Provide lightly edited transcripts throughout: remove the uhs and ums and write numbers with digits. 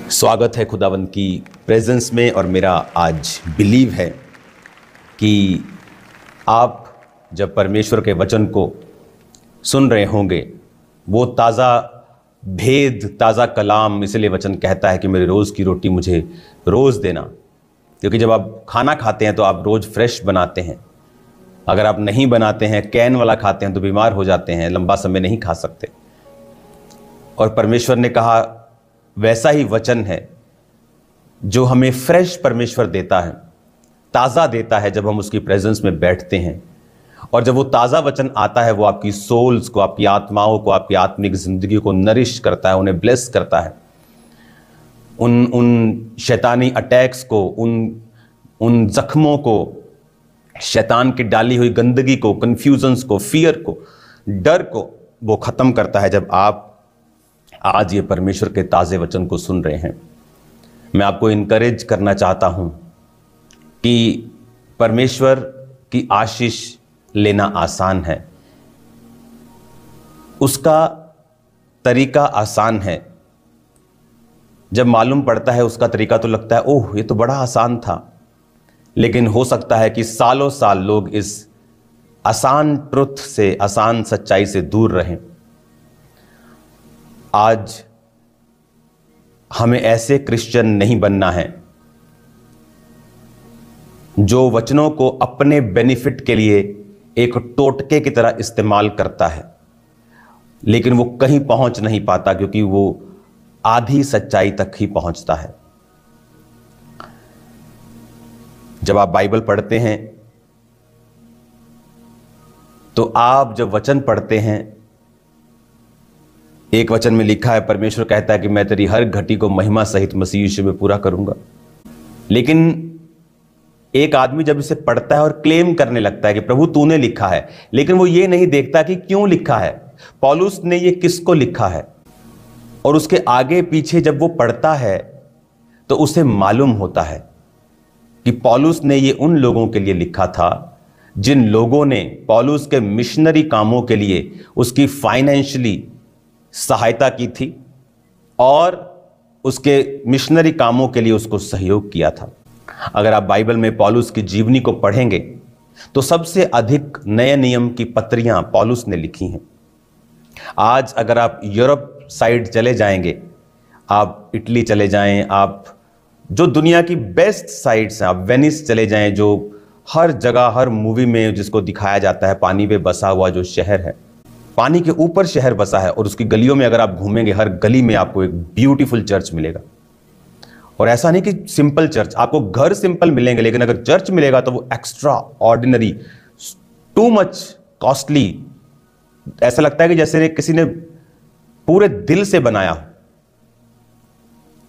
स्वागत है खुदावंद की प्रेजेंस में। और मेरा आज बिलीव है कि आप जब परमेश्वर के वचन को सुन रहे होंगे, वो ताज़ा भेद, ताज़ा कलाम, इसलिए वचन कहता है कि मेरे रोज़ की रोटी मुझे रोज़ देना। क्योंकि जब आप खाना खाते हैं तो आप रोज़ फ्रेश बनाते हैं। अगर आप नहीं बनाते हैं, कैन वाला खाते हैं, तो बीमार हो जाते हैं, लंबा समय नहीं खा सकते। और परमेश्वर ने कहा वैसा ही वचन है जो हमें फ्रेश परमेश्वर देता है, ताज़ा देता है जब हम उसकी प्रेजेंस में बैठते हैं। और जब वो ताज़ा वचन आता है, वो आपकी सोल्स को, आपकी आत्माओं को, आपकी आत्मिक ज़िंदगी को नरिश करता है, उन्हें ब्लेस करता है। उन शैतानी अटैक्स को, उन जख्मों को, शैतान की डाली हुई गंदगी को, कन्फ्यूजन्स को, फियर को, डर को वो ख़त्म करता है जब आप आज ये परमेश्वर के ताज़े वचन को सुन रहे हैं। मैं आपको इनकरेज करना चाहता हूं कि परमेश्वर की आशीष लेना आसान है, उसका तरीका आसान है। जब मालूम पड़ता है उसका तरीका तो लगता है ओह, ये तो बड़ा आसान था। लेकिन हो सकता है कि सालों साल लोग इस आसान ट्रुथ से, आसान सच्चाई से दूर रहें। आज हमें ऐसे क्रिश्चियन नहीं बनना है जो वचनों को अपने बेनिफिट के लिए एक टोटके की तरह इस्तेमाल करता है, लेकिन वो कहीं पहुंच नहीं पाता क्योंकि वो आधी सच्चाई तक ही पहुंचता है। जब आप बाइबल पढ़ते हैं तो आप जब वचन पढ़ते हैं, एक वचन में लिखा है, परमेश्वर कहता है कि मैं तेरी हर घटी को महिमा सहित मसीह यीशु में पूरा करूंगा। लेकिन एक आदमी जब इसे पढ़ता है और क्लेम करने लगता है कि प्रभु तूने लिखा है, लेकिन वो ये नहीं देखता कि क्यों लिखा है, पौलुस ने ये किसको लिखा है। और उसके आगे पीछे जब वो पढ़ता है तो उसे मालूम होता है कि पौलुस ने ये उन लोगों के लिए लिखा था जिन लोगों ने पौलुस के मिशनरी कामों के लिए उसकी फाइनेंशियली सहायता की थी और उसके मिशनरी कामों के लिए उसको सहयोग किया था। अगर आप बाइबल में पौलुस की जीवनी को पढ़ेंगे तो सबसे अधिक नए नियम की पत्रियां पौलुस ने लिखी हैं। आज अगर आप यूरोप साइड चले जाएंगे, आप इटली चले जाएं, आप जो दुनिया की बेस्ट साइट्स हैं, आप वेनिस चले जाएं, जो हर जगह, हर मूवी में जिसको दिखाया जाता है, पानी पे बसा हुआ जो शहर है, पानी के ऊपर शहर बसा है, और उसकी गलियों में अगर आप घूमेंगे, हर गली में आपको एक ब्यूटीफुल चर्च मिलेगा। और ऐसा नहीं कि सिंपल चर्च, आपको घर सिंपल मिलेंगे, लेकिन अगर चर्च मिलेगा तो वो extra ordinary, too much costly, ऐसा लगता है कि जैसे किसी ने पूरे दिल से बनाया हो।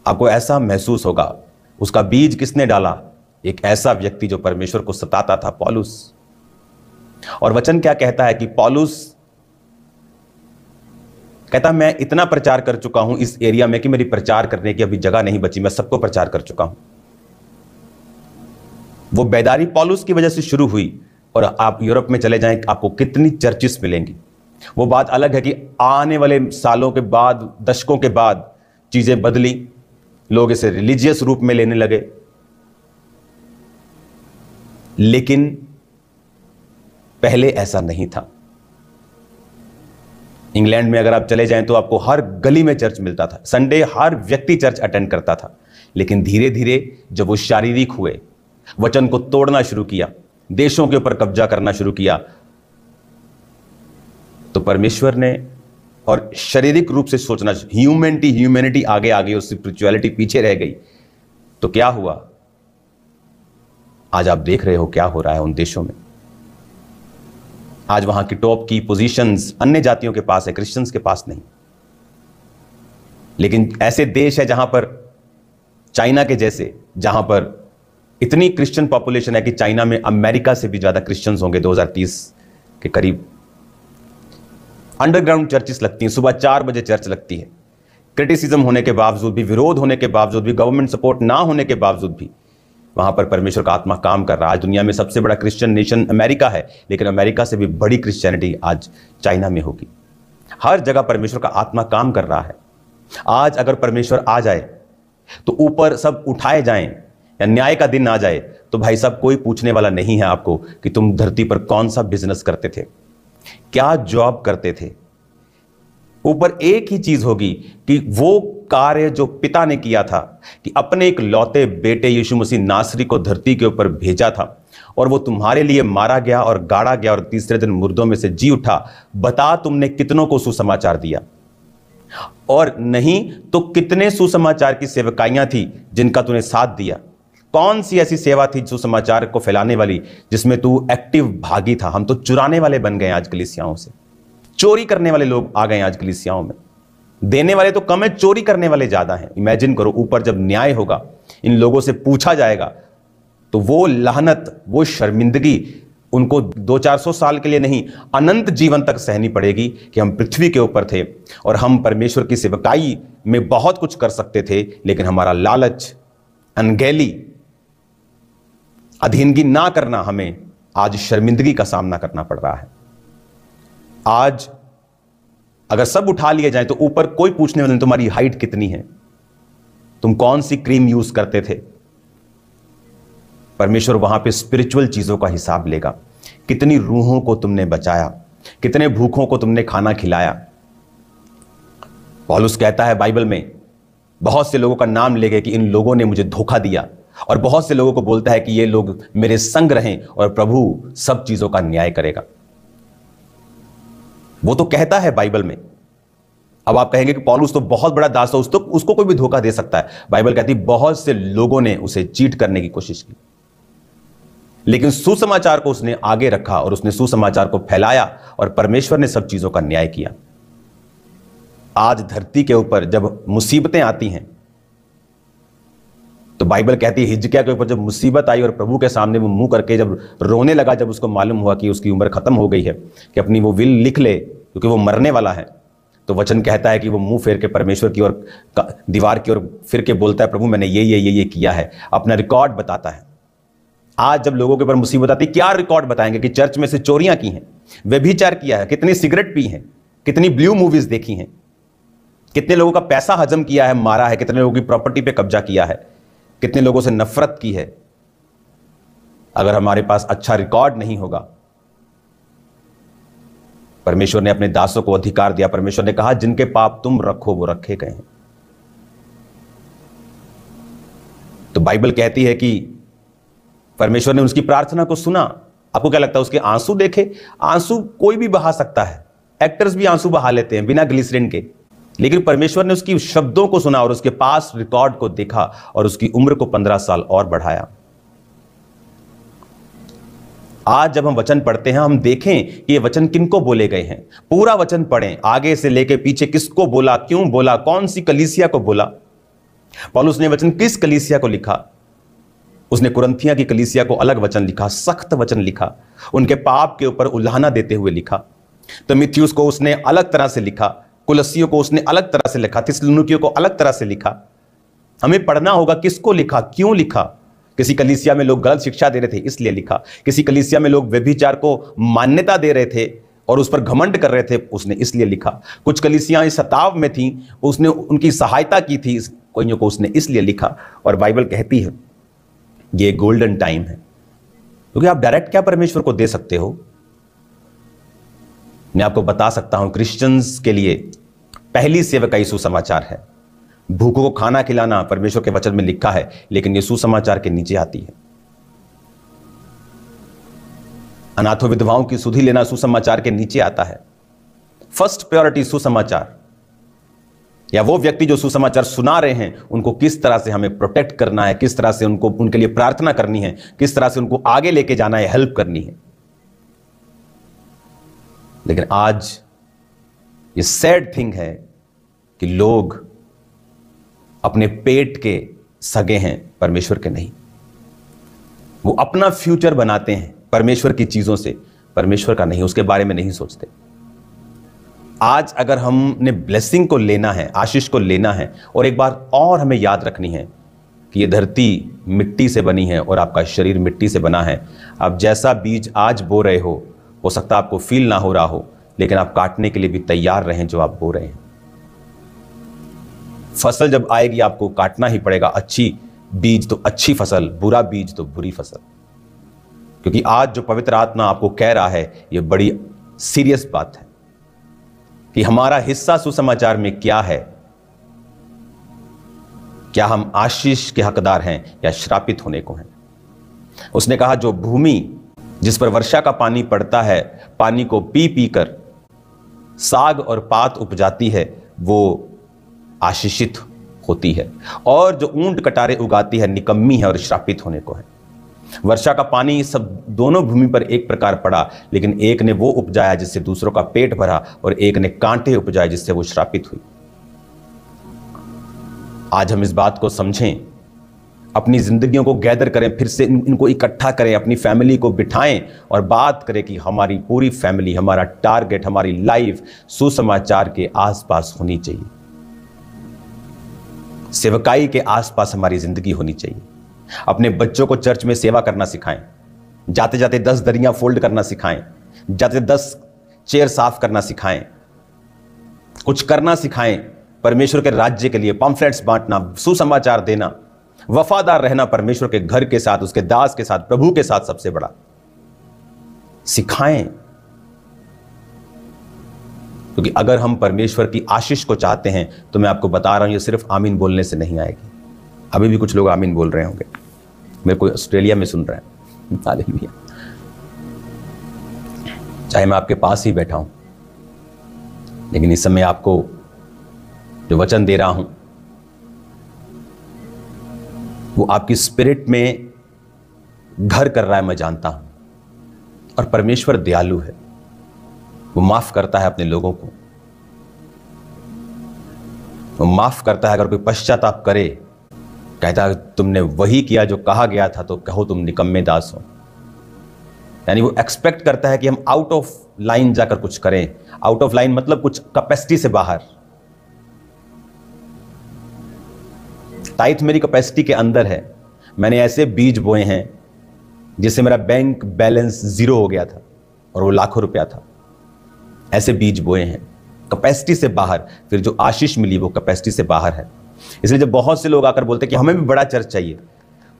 आपको ऐसा महसूस होगा। उसका बीज किसने डाला? एक ऐसा व्यक्ति जो परमेश्वर को सताता था, पौलुस। और वचन क्या कहता है कि पौलुस कहता मैं इतना प्रचार कर चुका हूं इस एरिया में कि मेरी प्रचार करने की अभी जगह नहीं बची, मैं सबको प्रचार कर चुका हूं। वो बेदारी पौलुस की वजह से शुरू हुई। और आप यूरोप में चले जाएं, आपको कितनी चर्चिस मिलेंगी। वो बात अलग है कि आने वाले सालों के बाद, दशकों के बाद चीजें बदली, लोग इसे रिलीजियस रूप में लेने लगे। लेकिन पहले ऐसा नहीं था। इंग्लैंड में अगर आप चले जाएं तो आपको हर गली में चर्च मिलता था, संडे हर व्यक्ति चर्च अटेंड करता था। लेकिन धीरे धीरे जब वो शारीरिक हुए, वचन को तोड़ना शुरू किया, देशों के ऊपर कब्जा करना शुरू किया, तो परमेश्वर ने, और शारीरिक रूप से सोचना, ह्यूमैनिटी आगे आ गई और स्पिरिचुअलिटी पीछे रह गई। तो क्या हुआ? आज आप देख रहे हो क्या हो रहा है उन देशों में। आज वहां की टॉप की पोजीशंस अन्य जातियों के पास है, क्रिश्चियंस के पास नहीं। लेकिन ऐसे देश है जहां पर, चाइना के जैसे, जहां पर इतनी क्रिश्चियन पॉपुलेशन है कि चाइना में अमेरिका से भी ज्यादा क्रिश्चियंस होंगे 2030 के करीब। अंडरग्राउंड चर्चेस लगती हैं, सुबह 4 बजे चर्च लगती है। क्रिटिसिज्म होने के बावजूद भी, विरोध होने के बावजूद भी, गवर्नमेंट सपोर्ट ना होने के बावजूद भी वहां पर परमेश्वर का आत्मा काम कर रहा है। आज दुनिया में सबसे बड़ा क्रिश्चियन नेशन अमेरिका है, लेकिन अमेरिका से भी बड़ी क्रिश्चियनिटी आज चाइना में होगी। हर जगह परमेश्वर का आत्मा काम कर रहा है। आज अगर परमेश्वर आ जाए तो ऊपर सब उठाए जाएं या न्याय का दिन आ जाए तो भाई साहब कोई पूछने वाला नहीं है आपको कि तुम धरती पर कौन सा बिजनेस करते थे, क्या जॉब करते थे। ऊपर एक ही चीज होगी कि वो कार्य जो पिता ने किया था कि अपने एक लौते बेटे यीशु मसीह नासरी को धरती के ऊपर भेजा था और वो तुम्हारे लिए मारा गया और गाड़ा गया और तीसरे दिन मुर्दों में से जी उठा। बता तुमने कितनों को सुसमाचार दिया, और नहीं तो कितने सुसमाचार की सेवकाइयां थी जिनका तूने साथ दिया। कौन सी ऐसी सेवा थी सुसमाचार को फैलाने वाली जिसमें तू एक्टिव भागी था। हम तो चुराने वाले बन गए आज कलीसियाओं से, चोरी करने वाले लोग आ गए आज कलीसियाओं में। देने वाले तो कम है, चोरी करने वाले ज्यादा हैं। इमेजिन करो ऊपर जब न्याय होगा, इन लोगों से पूछा जाएगा तो वो लानत, वो शर्मिंदगी उनको 200-400 साल के लिए नहीं, अनंत जीवन तक सहनी पड़ेगी कि हम पृथ्वी के ऊपर थे और हम परमेश्वर की सेवकाई में बहुत कुछ कर सकते थे, लेकिन हमारा लालच, अनगैली, अधीनगी ना करना हमें आज शर्मिंदगी का सामना करना पड़ रहा है। आज अगर सब उठा लिए जाए तो ऊपर कोई पूछने वाला नहीं तुम्हारी हाइट कितनी है, तुम कौन सी क्रीम यूज करते थे। परमेश्वर वहां पे स्पिरिचुअल चीजों का हिसाब लेगा। कितनी रूहों को तुमने बचाया, कितने भूखों को तुमने खाना खिलाया। पौलुस कहता है बाइबल में, बहुत से लोगों का नाम लेके कि इन लोगों ने मुझे धोखा दिया, और बहुत से लोगों को बोलता है कि ये लोग मेरे संग रहें और प्रभु सब चीजों का न्याय करेगा। वो तो कहता है बाइबल में। अब आप कहेंगे कि पौलुस तो बहुत बड़ा दास है, उसको कोई भी धोखा दे सकता है। बाइबल कहती है बहुत से लोगों ने उसे चीट करने की कोशिश की, लेकिन सुसमाचार को उसने आगे रखा और उसने सुसमाचार को फैलाया और परमेश्वर ने सब चीजों का न्याय किया। आज धरती के ऊपर जब मुसीबतें आती हैं तो बाइबल कहती है हिजकिय्याह के ऊपर जब मुसीबत आई और प्रभु के सामने वो मुंह करके जब रोने लगा, जब उसको मालूम हुआ कि उसकी उम्र खत्म हो गई है, कि अपनी वो विल लिख ले क्योंकि वो मरने वाला है, तो वचन कहता है कि वो मुंह फेर के परमेश्वर की ओर, दीवार की ओर फिर के बोलता है प्रभु मैंने ये किया है, अपना रिकॉर्ड बताता है। आज जब लोगों के ऊपर मुसीबत आती, क्या रिकॉर्ड बताएंगे कि चर्च में से चोरियां की हैं, व्यभिचार किया है, कितनी सिगरेट पी हैं, कितनी ब्लू मूवीज देखी हैं, कितने लोगों का पैसा हजम किया है, मारा है, कितने लोगों की प्रॉपर्टी पे कब्जा किया है, कितने लोगों से नफरत की है। अगर हमारे पास अच्छा रिकॉर्ड नहीं होगा, परमेश्वर ने अपने दासों को अधिकार दिया। परमेश्वर ने कहा जिनके पाप तुम रखो वो रखे गए हैं। तो बाइबल कहती है कि परमेश्वर ने उसकी प्रार्थना को सुना। आपको क्या लगता है उसके आंसू देखे? आंसू कोई भी बहा सकता है, एक्टर्स भी आंसू बहा लेते हैं बिना ग्लिसरीन के, लेकिन परमेश्वर ने उसकी शब्दों को सुना और उसके पास रिकॉर्ड को देखा और उसकी उम्र को 15 साल और बढ़ाया। आज जब हम वचन पढ़ते हैं हम देखें कि ये वचन किनको बोले गए हैं। पूरा वचन पढ़ें, आगे से लेके पीछे, किसको बोला, क्यों बोला, कौन सी कलीसिया को बोला। पौलुस ने वचन किस कलीसिया को लिखा? उसने कुरिन्थिया की कलीसिया को अलग वचन लिखा, सख्त वचन लिखा, उनके पाप के ऊपर उल्हाना देते हुए लिखा। तीमुथियुस को उसने अलग तरह से लिखा, कुलस्सियों को उसने अलग तरह से लिखा, थिस्सलुनीकियों को अलग तरह से लिखा। हमें पढ़ना होगा किसको लिखा, क्यों लिखा। किसी कलीसिया में लोग गलत शिक्षा दे रहे थे इसलिए लिखा, किसी कलीसिया में लोग व्यभिचार को मान्यता दे रहे थे और उस पर घमंड कर रहे थे, उसने इसलिए लिखा। कुछ कलीसियां सताव में थी, उसने उनकी सहायता की थी, कोइयों को उसने इसलिए लिखा। और बाइबल कहती है ये गोल्डन टाइम है, क्योंकि आप डायरेक्ट क्या परमेश्वर को दे सकते हो। मैं आपको बता सकता हूं क्रिश्चियंस के लिए पहली सेवकाई सुसमाचार है। भूखों को खाना खिलाना परमेश्वर के वचन में लिखा है, लेकिन यह सुसमाचार के नीचे आती है। अनाथों विधवाओं की सुधि लेना सुसमाचार के नीचे आता है। फर्स्ट प्रायोरिटी सुसमाचार, या वो व्यक्ति जो सुसमाचार सुना रहे हैं उनको किस तरह से हमें प्रोटेक्ट करना है, किस तरह से उनको, उनके लिए प्रार्थना करनी है, किस तरह से उनको आगे लेके जाना है, हेल्प करनी है। लेकिन आज ये सैड थिंग है कि लोग अपने पेट के सगे हैं, परमेश्वर के नहीं। वो अपना फ्यूचर बनाते हैं परमेश्वर की चीजों से, परमेश्वर का नहीं, उसके बारे में नहीं सोचते। आज अगर हमने ब्लेसिंग को लेना है, आशीष को लेना है, और एक बार और हमें याद रखनी है कि ये धरती मिट्टी से बनी है और आपका शरीर मिट्टी से बना है। आप जैसा बीज आज बो रहे हो सकता है आपको फील ना हो रहा हो, लेकिन आप काटने के लिए भी तैयार रहें जो आप बो रहे हैं। फसल जब आएगी आपको काटना ही पड़ेगा, अच्छी बीज तो अच्छी फसल, बुरा बीज तो बुरी फसल। क्योंकि आज जो पवित्र आत्मा आपको कह रहा है, यह बड़ी सीरियस बात है कि हमारा हिस्सा सुसमाचार में क्या है। क्या हम आशीष के हकदार हैं या श्रापित होने को हैं? उसने कहा जो भूमि जिस पर वर्षा का पानी पड़ता है, पानी को पी पी कर साग और पात उपजाती है, वो आशीषित होती है, और जो ऊंट कटारे उगाती है निकम्मी है और श्रापित होने को है। वर्षा का पानी सब दोनों भूमि पर एक प्रकार पड़ा, लेकिन एक ने वो उपजाया जिससे दूसरों का पेट भरा, और एक ने कांटे उपजाए जिससे वो श्रापित हुई। आज हम इस बात को समझें, अपनी जिंदगियों को गैदर करें, फिर से इनको इकट्ठा करें, अपनी फैमिली को बिठाएं और बात करें कि हमारी पूरी फैमिली, हमारा टारगेट, हमारी लाइफ सुसमाचार के आसपास होनी चाहिए, सेवकाई के आसपास हमारी जिंदगी होनी चाहिए। अपने बच्चों को चर्च में सेवा करना सिखाएं, जाते जाते 10 दरियां फोल्ड करना सिखाएं, जाते 10 चेयर साफ करना सिखाएं, कुछ करना सिखाएं परमेश्वर के राज्य के लिए, पम्फलेट्स बांटना, सुसमाचार देना, वफादार रहना परमेश्वर के घर के साथ, उसके दास के साथ, प्रभु के साथ सबसे बड़ा सिखाएं। क्योंकि अगर हम परमेश्वर की आशीष को चाहते हैं तो मैं आपको बता रहा हूं, ये सिर्फ आमीन बोलने से नहीं आएगी। अभी भी कुछ लोग आमीन बोल रहे होंगे, मेरे को ऑस्ट्रेलिया में सुन रहे हैं, हालेलुया, चाहे मैं आपके पास ही बैठा हूं, लेकिन इस समय आपको जो वचन दे रहा हूं वो आपकी स्पिरिट में घर कर रहा है, मैं जानता हूं। और परमेश्वर दयालु है, वो माफ करता है अपने लोगों को, वो माफ करता है। अगर कोई पश्चाताप करे, कहता है तुमने वही किया जो कहा गया था, तो कहो तुम निकम्मे दास हो। यानी वो एक्सपेक्ट करता है कि हम आउट ऑफ लाइन जाकर कुछ करें। आउट ऑफ लाइन मतलब कुछ कैपेसिटी से बाहर। टाइथ मेरी कैपेसिटी के अंदर है। मैंने ऐसे बीज बोए हैं जिससे मेरा बैंक बैलेंस 0 हो गया था और वो लाखों रुपया था। ऐसे बीज बोए हैं कैपेसिटी से बाहर, फिर जो आशीष मिली वो कैपेसिटी से बाहर है। इसलिए जब बहुत से लोग आकर बोलते हैं कि हमें भी बड़ा चर्च चाहिए,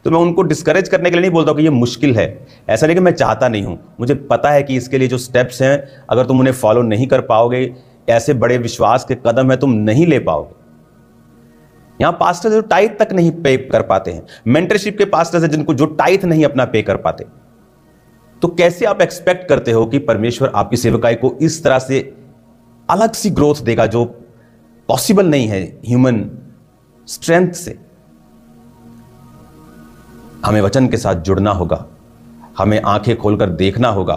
तो मैं उनको डिस्करेज करने के लिए नहीं बोलता कि ये मुश्किल है। ऐसा नहीं कि मैं चाहता नहीं हूं, मुझे पता है कि इसके लिए जो स्टेप्स हैं, अगर तुम उन्हें फॉलो नहीं कर पाओगे, ऐसे बड़े विश्वास के कदम है तुम नहीं ले पाओगे। यहां पास्टर्स जो टाइथ तक नहीं पे कर पाते हैं, मेंटरशिप के पास्टर्स हैं जिनको जो टाइथ नहीं अपना पे कर पाते, तो कैसे आप एक्सपेक्ट करते हो कि परमेश्वर आपकी सेवकाई को इस तरह से अलग सी ग्रोथ देगा जो पॉसिबल नहीं है ह्यूमन स्ट्रेंथ से। हमें वचन के साथ जुड़ना होगा, हमें आंखें खोलकर देखना होगा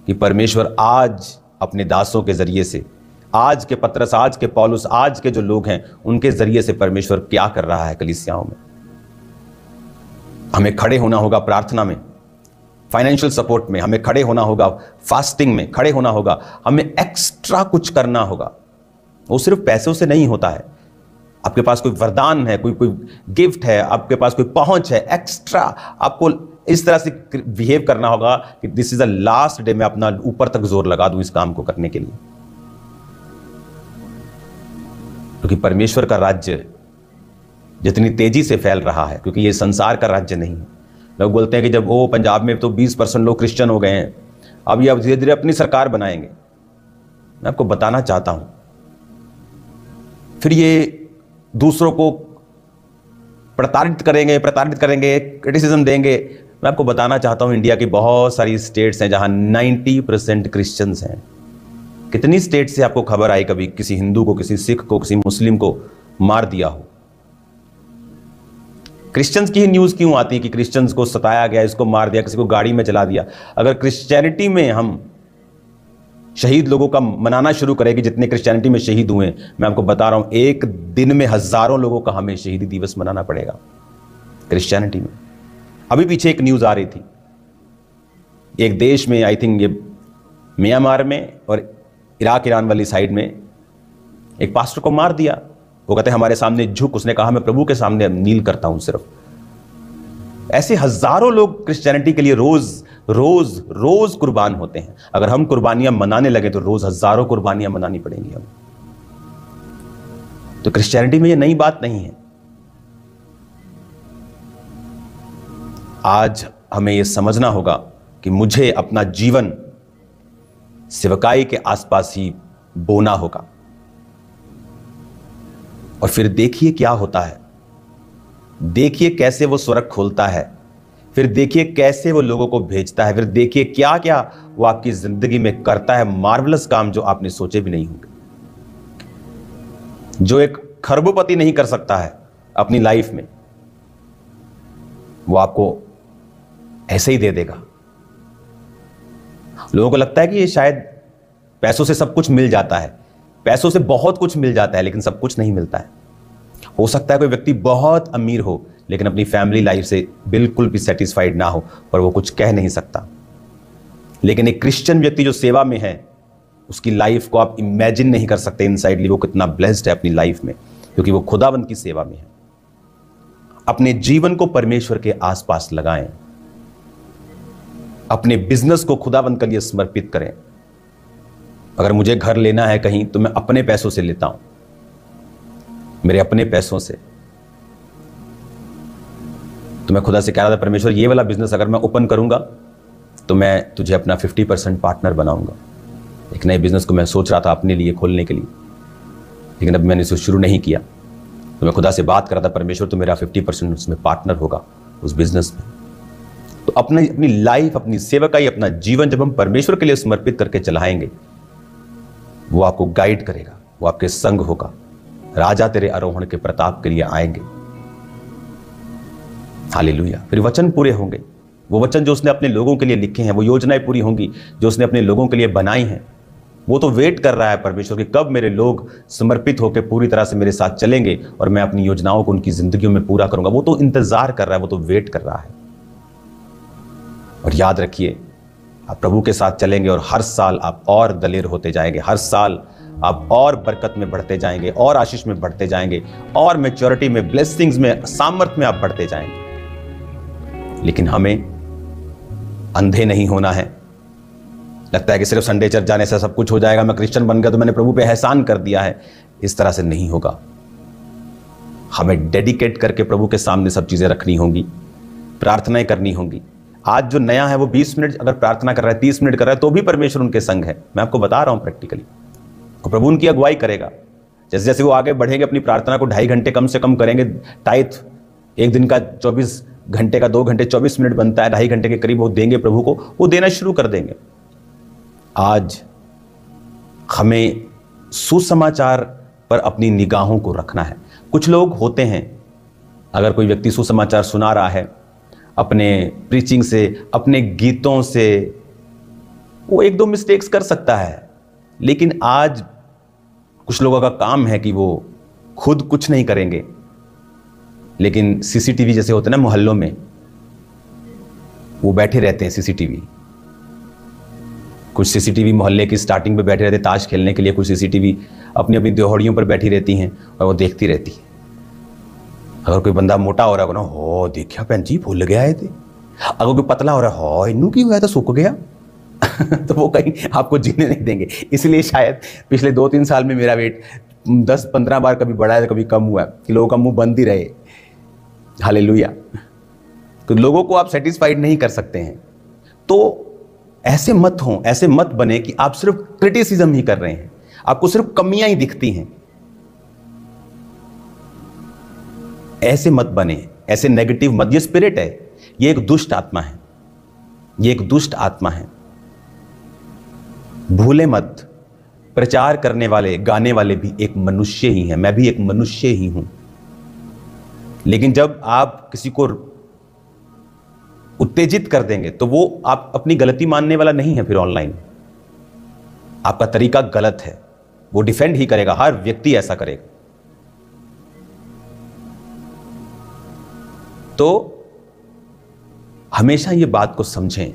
कि परमेश्वर आज अपने दासों के जरिए से, आज के पतरस, आज के पौलुस, आज के जो लोग हैं उनके जरिए से परमेश्वर क्या कर रहा है कलीसियाओं में। हमें खड़े होना होगा प्रार्थना में, फाइनेंशियल सपोर्ट में, हमें खड़े होना होगा फास्टिंग में, खड़े होना होगा, हमें एक्स्ट्रा कुछ करना होगा। वो सिर्फ पैसों से नहीं होता है। आपके पास कोई वरदान है, कोई गिफ्ट है, आपके पास कोई पहुंच है, एक्स्ट्रा आपको इस तरह से बिहेव करना होगा कि this is the last day, मैं अपना ऊपर तक जोर लगा दूं इस काम को करने के लिए। क्योंकि परमेश्वर का राज्य जितनी तेजी से फैल रहा है, क्योंकि ये संसार का राज्य नहीं है। लोग बोलते हैं कि जब वो पंजाब में तो 20% लोग क्रिश्चियन हो गए हैं, अब ये धीरे धीरे अपनी सरकार बनाएंगे। मैं आपको बताना चाहता हूं, फिर ये दूसरों को प्रताड़ित करेंगे, क्रिटिसिज्म देंगे। मैं आपको बताना चाहता हूं, इंडिया की बहुत सारी स्टेट्स हैं जहां 90% क्रिश्चियंस हैं। कितनी स्टेट से आपको खबर आई कभी किसी हिंदू को, किसी सिख को, किसी मुस्लिम को मार दिया हो? क्रिश्चियंस की ही न्यूज क्यों आती कि क्रिश्चियंस को सताया गया, इसको मार दिया, किसी को गाड़ी में चला दिया? अगर क्रिश्चियनिटी में हम शहीद लोगों का मनाना शुरू करेंगे, जितने क्रिश्चियनिटी में शहीद हुए, मैं आपको बता रहा हूं एक दिन में हजारों लोगों का हमें शहीदी दिवस मनाना पड़ेगा क्रिश्चियनिटी में। अभी पीछे एक न्यूज आ रही थी, एक देश में, आई थिंक ये म्यांमार में और इराक ईरान वाली साइड में, एक पास्टर को मार दिया। वो कहते हैं हमारे सामने झुक, उसने कहा मैं प्रभु के सामने नील करता हूं सिर्फ। ऐसे हजारों लोग क्रिश्चियनिटी के लिए रोज रोज रोज कुर्बान होते हैं। अगर हम कुर्बानियां मनाने लगे तो रोज हजारों कुर्बानियां मनानी पड़ेंगी हमें। तो क्रिश्चियनिटी में ये नई बात नहीं है। आज हमें यह समझना होगा कि मुझे अपना जीवन सेवकाई के आसपास ही बोना होगा। और फिर देखिए क्या होता है, देखिए कैसे वो स्वर्ग खोलता है, फिर देखिए कैसे वो लोगों को भेजता है, फिर देखिए क्या क्या वो आपकी जिंदगी में करता है, मार्वलस काम जो आपने सोचे भी नहीं होंगे, जो एक खरबोपति नहीं कर सकता है अपनी लाइफ में, वो आपको ऐसे ही दे देगा। लोगों को लगता है कि ये शायद पैसों से सब कुछ मिल जाता है, पैसों से बहुत कुछ मिल जाता है, लेकिन सब कुछ नहीं मिलता है। हो सकता है कोई व्यक्ति बहुत अमीर हो लेकिन अपनी फैमिली लाइफ से बिल्कुल भी सेटिस्फाइड ना हो, पर वो कुछ कह नहीं सकता। लेकिन एक क्रिश्चियन व्यक्ति जो सेवा में है, उसकी लाइफ को आप इमेजिन नहीं कर सकते इनसाइडली वो कितना ब्लेस्ड है अपनी लाइफ में, क्योंकि वो खुदावंद की सेवा में है। अपने जीवन को परमेश्वर के आसपास लगाएं, अपने बिजनेस को खुदावंद के लिए समर्पित करें। अगर मुझे घर लेना है कहीं तो मैं अपने पैसों से लेता हूं, मेरे अपने पैसों से। तो मैं खुदा से कह रहा था, परमेश्वर ये वाला बिजनेस अगर मैं ओपन करूंगा तो मैं तुझे अपना 50% पार्टनर बनाऊंगा। एक नए बिजनेस को मैं सोच रहा था अपने लिए खोलने के लिए, लेकिन अब मैंने इसे शुरू नहीं किया। तो मैं खुदा से बात कर रहा था, परमेश्वर तो मेरा 50% उसमें पार्टनर होगा उस बिजनेस में। तो अपनी लाइफ, अपनी सेवकाई, अपना जीवन जब हम परमेश्वर के लिए समर्पित करके चलाएंगे, वो आपको गाइड करेगा, वो आपके संग होगा। राजा तेरे आरोहण के प्रताप के लिए आएंगे। हालेलुया। फिर वचन पूरे होंगे, वो वचन जो उसने अपने लोगों के लिए लिखे हैं, वो योजनाएं पूरी होंगी जो उसने अपने लोगों के लिए बनाई हैं। वो तो वेट कर रहा है परमेश्वर कि कब मेरे लोग समर्पित होकर पूरी तरह से मेरे साथ चलेंगे और मैं अपनी योजनाओं को उनकी जिंदगियों में पूरा करूंगा। वो तो इंतजार कर रहा है, वो तो वेट कर रहा है। और याद रखिए, आप प्रभु के साथ चलेंगे और हर साल आप और दलेर होते जाएंगे, हर साल आप और बरकत में बढ़ते जाएंगे, और आशीष में बढ़ते जाएंगे, और मैच्योरिटी में, ब्लेसिंग्स में, सामर्थ में आप बढ़ते जाएंगे। लेकिन हमें अंधे नहीं होना है। लगता है कि सिर्फ संडे चर्च जाने से सब कुछ हो जाएगा, मैं क्रिश्चियन बन गया तो मैंने प्रभु पे एहसान कर दिया है। इस तरह से नहीं होगा। हमें डेडिकेट करके प्रभु के सामने सब चीजें रखनी होंगी, प्रार्थनाएं करनी होंगी। आज जो नया है वो 20 मिनट अगर प्रार्थना कर रहा है, 30 मिनट कर रहा है, तो भी परमेश्वर उनके संग है। मैं आपको बता रहा हूं प्रैक्टिकली। तो प्रभु उनकी अगुवाई करेगा। जैसे जैसे वो आगे बढ़ेंगे, अपनी प्रार्थना को 2.5 घंटे कम से कम करेंगे। टाइथ एक दिन का 24 घंटे का 2 घंटे 24 मिनट बनता है, 2.5 घंटे के करीब वो देंगे प्रभु को, वो देना शुरू कर देंगे। आज हमें सुसमाचार पर अपनी निगाहों को रखना है। कुछ लोग होते हैं, अगर कोई व्यक्ति सुसमाचार सुना रहा है, अपने प्रीचिंग से, अपने गीतों से, वो 1-2 मिस्टेक्स कर सकता है। लेकिन आज कुछ लोगों का काम है कि वो खुद कुछ नहीं करेंगे, लेकिन सीसीटीवी जैसे होते हैं ना मोहल्लों में, वो बैठे रहते हैं सीसीटीवी। कुछ सीसीटीवी मोहल्ले की स्टार्टिंग पे बैठे रहते ताश खेलने के लिए, कुछ सीसीटीवी अपनी अपनी दिहाड़ियों पर बैठी रहती हैं और वो देखती रहती है। अगर कोई बंदा मोटा हो रहा है, हो देखा भैन जी भूल गया है थे। अगर कोई पतला हो रहा है, हो इनू की हुआ तो सूख गया तो वो कहीं आपको जीने नहीं देंगे। इसलिए शायद पिछले 2-3 साल में मेरा वेट 10-15 बार कभी बढ़ा है, कभी कम हुआ है, कि लोगों का मुंह बंद ही रहे। हालेलुया। तो लोगों को आप सेटिस्फाइड नहीं कर सकते हैं। तो ऐसे मत हो, ऐसे मत बने कि आप सिर्फ क्रिटिसिज्म ही कर रहे हैं, आपको सिर्फ कमियां ही दिखती हैं। ऐसे मत बने, ऐसे नेगेटिव मत। ये स्पिरिट है, ये एक दुष्ट आत्मा है, ये एक दुष्ट आत्मा है। भूले मत, प्रचार करने वाले, गाने वाले भी एक मनुष्य ही हैं, मैं भी एक मनुष्य ही हूं। लेकिन जब आप किसी को उत्तेजित कर देंगे तो वो आप अपनी गलती मानने वाला नहीं है। फिर ऑनलाइन आपका तरीका गलत है, वो डिफेंड ही करेगा, हर व्यक्ति ऐसा करेगा। तो हमेशा ये बात को समझें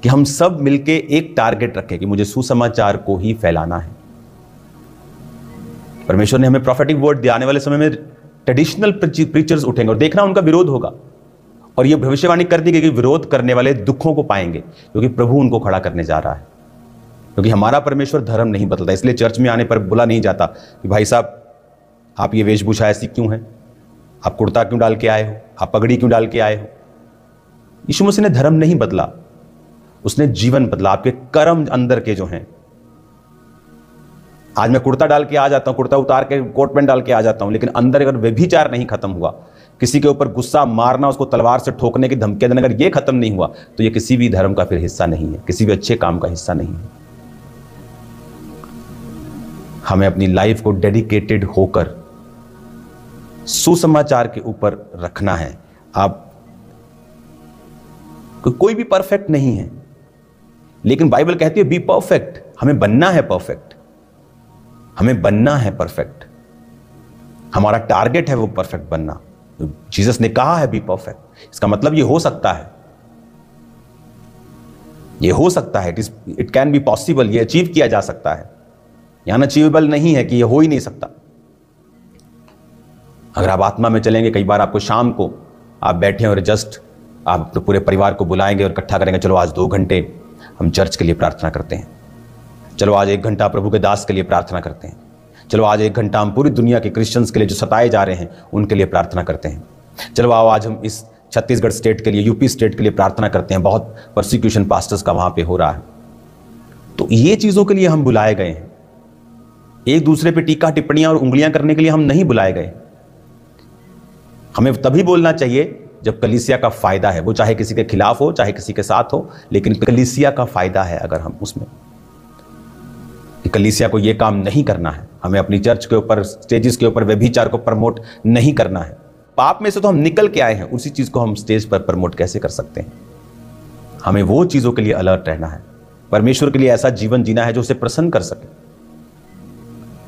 कि हम सब मिलके एक टारगेट रखें कि मुझे सुसमाचार को ही फैलाना है। परमेश्वर ने हमें प्रॉफेटिक वर्ड दिया, आने वाले समय में ट्रेडिशनल प्रीचर्स उठेंगे और देखना उनका विरोध होगा। और यह भविष्यवाणी कर दी गई कि विरोध करने वाले दुखों को पाएंगे, क्योंकि प्रभु उनको खड़ा करने जा रहा है। क्योंकि हमारा परमेश्वर धर्म नहीं बदलता, इसलिए चर्च में आने पर बुला नहीं जाता कि भाई साहब आप ये वेशभूषा ऐसी क्यों है, आप कुर्ता क्यों डाल के आए हो, आप पगड़ी क्यों डाल के आए हो। यीशु मसीह ने धर्म नहीं बदला, उसने जीवन बदला, आपके कर्म अंदर के जो हैं। आज मैं कुर्ता डाल के आ जाता हूं, कुर्ता उतार के कोट पैंट डाल के आ जाता हूं, लेकिन अंदर अगर व्यभिचार नहीं खत्म हुआ, किसी के ऊपर गुस्सा मारना, उसको तलवार से ठोकने की धमकियां देना, अगर ये खत्म नहीं हुआ तो ये किसी भी धर्म का फिर हिस्सा नहीं है, किसी भी अच्छे काम का हिस्सा नहीं है। हमें अपनी लाइफ को डेडिकेटेड होकर सुसमाचार के ऊपर रखना है। आप कोई भी परफेक्ट नहीं है, लेकिन बाइबल कहती है बी परफेक्ट। हमें बनना है परफेक्ट, हमें बनना है परफेक्ट, हमारा टारगेट है वो परफेक्ट बनना। जीसस ने कहा है बी परफेक्ट, इसका मतलब ये हो सकता है, ये हो सकता है, इट कैन बी पॉसिबल, ये अचीव किया जा सकता है। यहां अचीवेबल नहीं है कि ये हो ही नहीं सकता। अगर आप आत्मा में चलेंगे, कई बार आपको शाम को आप बैठे और जस्ट आप तो पूरे परिवार को बुलाएंगे और इकट्ठा करेंगे, चलो आज 2 घंटे हम चर्च के लिए प्रार्थना करते हैं, चलो आज 1 घंटा प्रभु के दास के लिए प्रार्थना करते हैं, चलो आज 1 घंटा हम पूरी दुनिया के क्रिश्चियंस के लिए जो सताए जा रहे हैं उनके लिए प्रार्थना करते हैं, चलो आओ आज हम इस छत्तीसगढ़ स्टेट के लिए, यूपी स्टेट के लिए प्रार्थना करते हैं, बहुत परसिक्यूशन पास्टर्स का वहां पे हो रहा है। तो ये चीजों के लिए हम बुलाए गए हैं, एक दूसरे पे टीका टिप्पणियां और उंगलियां करने के लिए हम नहीं बुलाए गए। हमें तभी बोलना चाहिए जब कलीसिया का फायदा है, वो चाहे किसी के खिलाफ हो चाहे किसी के साथ हो, लेकिन कलीसिया का फायदा है अगर हम उसमें, कि कलीसिया को ये काम नहीं करना है, हमें अपनी चर्च के ऊपर, स्टेजेस के ऊपर व्यभिचार को प्रमोट नहीं करना है। पाप में से तो हम निकल के आए हैं, उसी चीज को हम स्टेज पर प्रमोट कैसे कर सकते हैं। हमें वो चीजों के लिए अलर्ट रहना है, परमेश्वर के लिए ऐसा जीवन जीना है जो उसे प्रसन्न कर सके।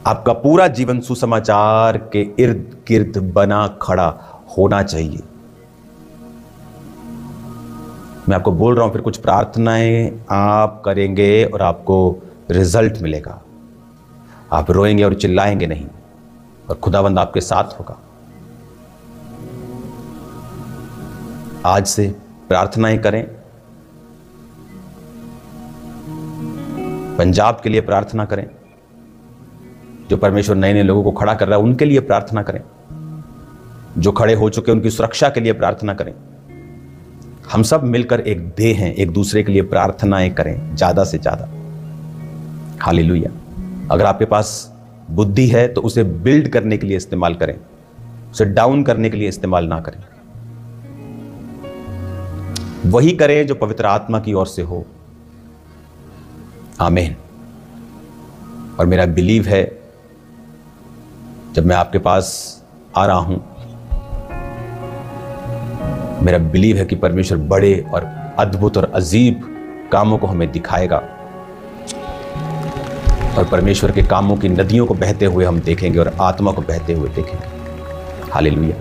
आपका पूरा जीवन सुसमाचार के इर्द गिर्द बना खड़ा होना चाहिए। मैं आपको बोल रहा हूं, फिर कुछ प्रार्थनाएं आप करेंगे और आपको रिजल्ट मिलेगा, आप रोएंगे और चिल्लाएंगे नहीं, और खुदावंद आपके साथ होगा। आज से प्रार्थनाएं करें, पंजाब के लिए प्रार्थना करें, जो परमेश्वर नए नए लोगों को खड़ा कर रहा है उनके लिए प्रार्थना करें, जो खड़े हो चुके उनकी सुरक्षा के लिए प्रार्थना करें। हम सब मिलकर एक देह हैं, एक दूसरे के लिए प्रार्थनाएं करें ज्यादा से ज्यादा। हालेलुया। अगर आपके पास बुद्धि है तो उसे बिल्ड करने के लिए इस्तेमाल करें, उसे डाउन करने के लिए इस्तेमाल ना करें। वही करें जो पवित्र आत्मा की ओर से हो। आमीन। और मेरा बिलीव है, जब मैं आपके पास आ रहा हूं, मेरा बिलीव है कि परमेश्वर बड़े और अद्भुत और अजीब कामों को हमें दिखाएगा, और परमेश्वर के कामों की नदियों को बहते हुए हम देखेंगे और आत्मा को बहते हुए देखेंगे। हालेलुया।